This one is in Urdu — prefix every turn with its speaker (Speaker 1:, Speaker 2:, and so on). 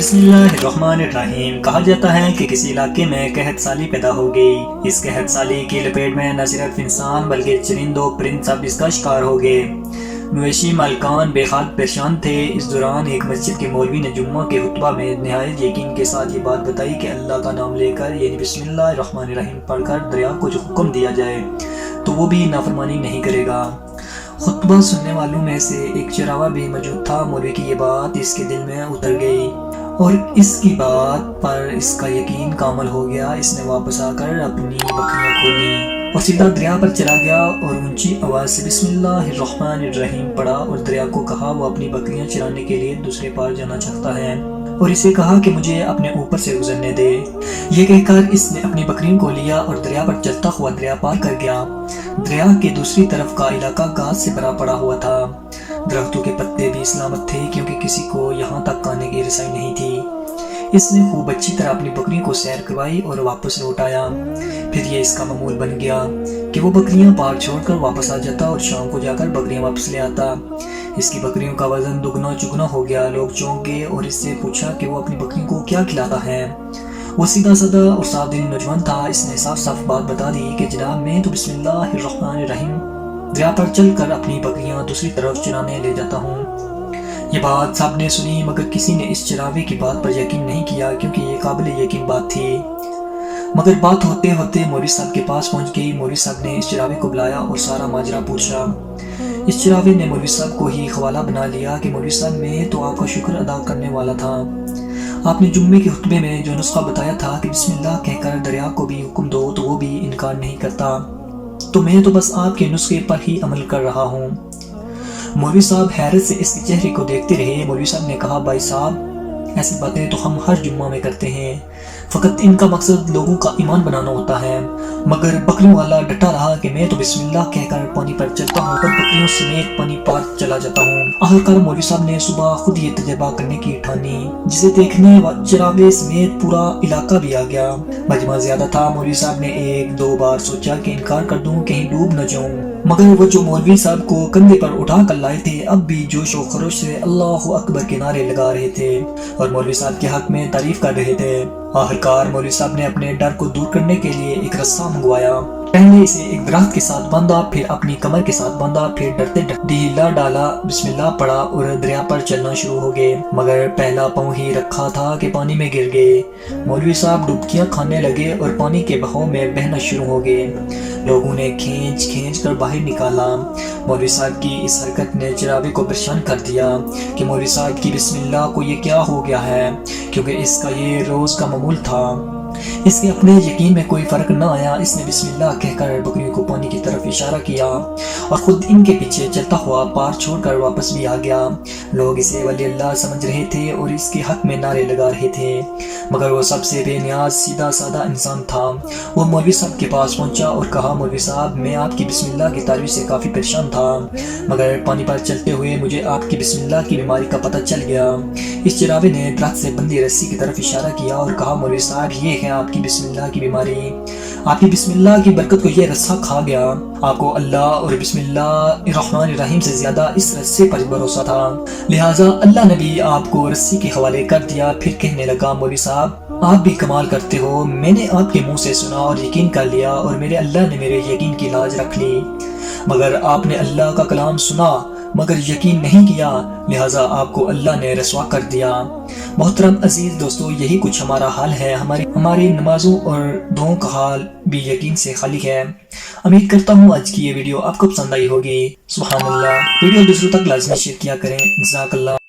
Speaker 1: بسم اللہ الرحمن الرحیم۔ کہا جاتا ہے کہ کسی علاقے میں قحط سالی پیدا ہو گئی۔ اس قحط سالی کی لپیٹ میں نہ صرف انسان بلکہ چرند و پرند سب اس کا شکار ہو گئے۔ مویشی مالکان بے حال پریشان تھے۔ اس دوران ایک مسجد کے مولوی نے جمعہ کے خطبہ میں نہایت یقین کے ساتھ یہ بات بتائی کہ اللہ کا نام لے کر یعنی بسم اللہ الرحمن الرحیم پڑھ کر دریا کو جو حکم دیا جائے تو وہ بھی نافرمانی نہیں کرے گا۔ خطبہ سننے والوں میں سے ایک چراوا بھی موجود تھا۔ مولوی کی یہ بات اس کے دل میں اتر گئی اور اس کی بات پر اس کا یقین کامل ہو گیا۔ اس نے واپس آ کر اپنی بکریاں کھولیں اور سیدھا دریا پر چلا گیا اور اونچی آواز سے بسم اللہ الرحمن الرحیم پڑھا اور دریا کو کہا وہ اپنی بکریاں چرانے کے لیے دوسرے پار جانا چاہتا ہے اور اسے کہا کہ مجھے اپنے اوپر سے گزرنے دے۔ یہ کہہ کر اس نے اپنی بکریوں کو لیا اور دریا پر چلتا ہوا دریا پار کر گیا۔ دریا کے دوسری طرف کا علاقہ گھاس سے بھرا پڑا ہوا تھا۔ درختوں کے پتے بھی سلامت تھے کیونکہ کسی کو یہاں تک آنے کی رسائی نہیں تھی۔ اس نے خوب اچھی طرح اپنی بکریوں کو سیر کروائی اور واپس لوٹ آیا۔ پھر یہ اس کا معمول بن گیا کہ وہ بکریاں پار چھوڑ کر واپس آ جاتا اور شام کو جا کر بکریاں واپس لے آتا۔ اس کی بکریوں کا وزن دگنا چگنا ہو گیا۔ لوگ چونک گئے اور اس سے پوچھا کہ وہ اپنی بکریوں کو کیا کھلاتا ہے۔ وہ سیدھا سادہ اور صاف دل نوجوان تھا۔ اس نے صاف صاف بات بتا دی کہ جناب میں تو بسم اللہ الرحمن الرحیم دریا پر چل کر اپنی بکریاں دوسری طرف چرانے لے جاتا ہوں۔ یہ بات سب نے سنی مگر کسی نے اس چراوے کی بات پر یقین نہیں کیا کیونکہ یہ قابل یقین بات تھی۔ مگر بات ہوتے ہوتے مولوی صاحب کے پاس پہنچ گئی۔ مولوی صاحب نے اس چراوے کو بلایا اور سارا ماجرا پوچھا۔ اس چراوے نے مولوی صاحب کو ہی حوالہ بنا لیا کہ مولوی صاحب میں تو آپ کا شکر ادا کرنے والا تھا۔ آپ نے جمعے کے خطبے میں جو نسخہ بتایا تھا کہ بسم اللہ کہہ کر دریا کو بھی حکم دو تو وہ بھی انکار نہیں کرتا، تو میں تو بس آپ کے نسخے پر ہی عمل کر رہا ہوں۔ مولوی صاحب حیرت سے اس کے چہرے کو دیکھتے رہے۔ مولوی صاحب نے کہا بھائی صاحب ایسی باتیں تو ہم ہر جمعہ میں کرتے ہیں، فقط ان کا مقصد لوگوں کا ایمان بنانا ہوتا ہے۔ مگر بکریوں والا ڈٹا رہا کہ میں تو بسم اللہ کہہ کر پانی پر چلتا ہوں اور بکریوں سمیت پانی پار چلا جاتا ہوں۔ آخرکار مولوی صاحب نے صبح خود یہ تجربہ کرنے کی ٹھانی جسے دیکھنے چراغے سمیت پورا علاقہ بھی آ گیا۔ مجمع زیادہ تھا۔ مولوی صاحب نے ایک دو بار سوچا کہ انکار کر دوں کہیں ڈوب نہ جاؤں، مگر وہ جو مولوی صاحب کو کندھے پر اٹھا کر لائے تھے اب بھی جوش و خروش سے اللہ اکبر کے نعرے لگا رہے تھے اور مولوی صاحب کے حق میں تعریف کر رہے تھے۔ آخرکار مولوی صاحب نے اپنے ڈر کو دور کرنے کے لیے ایک رسہ منگوایا۔ پہلے اسے ایک درخت کے ساتھ باندھا، پھر اپنی کمر کے ساتھ باندھا، پھر ڈرتے ڈھیلا ڈالا، بسم اللہ پڑھا اور دریا پر چلنا شروع ہو گئے۔ مگر پہلا پاؤں ہی رکھا تھا کہ پانی میں گر گئے۔ مولوی صاحب ڈبکیاں کھانے لگے اور پانی کے بہاؤ میں بہنا شروع ہو گئے۔ لوگوں نے کھینچ کھینچ کر باہر نکالا۔ مولوی صاحب کی اس حرکت نے چراوے کو پریشان کر دیا کہ مولوی صاحب کی بسم اللہ کو یہ کیا ہو گیا ہے، کیونکہ اس کا یہ روز کا معمول تھا۔ اس کے اپنے یقین میں کوئی فرق نہ آیا۔ اس نے بسم اللہ کہہ کر بکریوں کو پانی کی طرف اشارہ کیا اور خود ان کے پیچھے چلتا ہوا پار چھوڑ کر واپس بھی آ گیا۔ لوگ اسے ولی اللہ سمجھ رہے تھے اور اس کے حق میں نعرے لگا رہے تھے، مگر وہ سب سے بے نیاز سیدھا سادہ انسان تھا۔ وہ مولوی صاحب کے پاس پہنچا اور کہا مولوی صاحب میں آپ کی بسم اللہ کی تعریف سے کافی پریشان تھا، مگر پانی پر چلتے ہوئے مجھے آپ کی بسم اللہ کی بیماری کا پتہ چل گیا۔ اس چراوے نے درخت سے بندھی رسی کی طرف اشارہ کیا اور کہا مولوی صاحب یہ ہے آپ کی بسم اللہ کی بیماری۔ آپ کی بسم اللہ کی برکت کو یہ رسہ کھا گیا۔ آپ کو اللہ اور بسم اللہ الرحمن الرحیم سے زیادہ اس رسے پر بھروسہ تھا، لہٰذا اللہ نے بھی آپ کو رسی کے حوالے کر دیا۔ پھر کہنے لگا مولوی صاحب آپ بھی کمال کرتے ہو، میں نے آپ کے منہ سے سنا اور یقین کر لیا اور میرے اللہ نے میرے یقین کی لاج رکھ لی، مگر آپ نے اللہ کا کلام سنا مگر یقین نہیں کیا، لہٰذا آپ کو اللہ نے رسوا کر دیا۔ محترم عزیز دوستو، یہی کچھ ہمارا حال ہے۔ ہماری نمازوں اور دعاؤں کا حال بھی یقین سے خالی ہے۔ امید کرتا ہوں آج کی یہ ویڈیو آپ کو پسند آئی ہوگی۔ سبحان اللہ۔ ویڈیو دوسروں تک لازمی شیئر کیا کریں۔ جزاک اللہ۔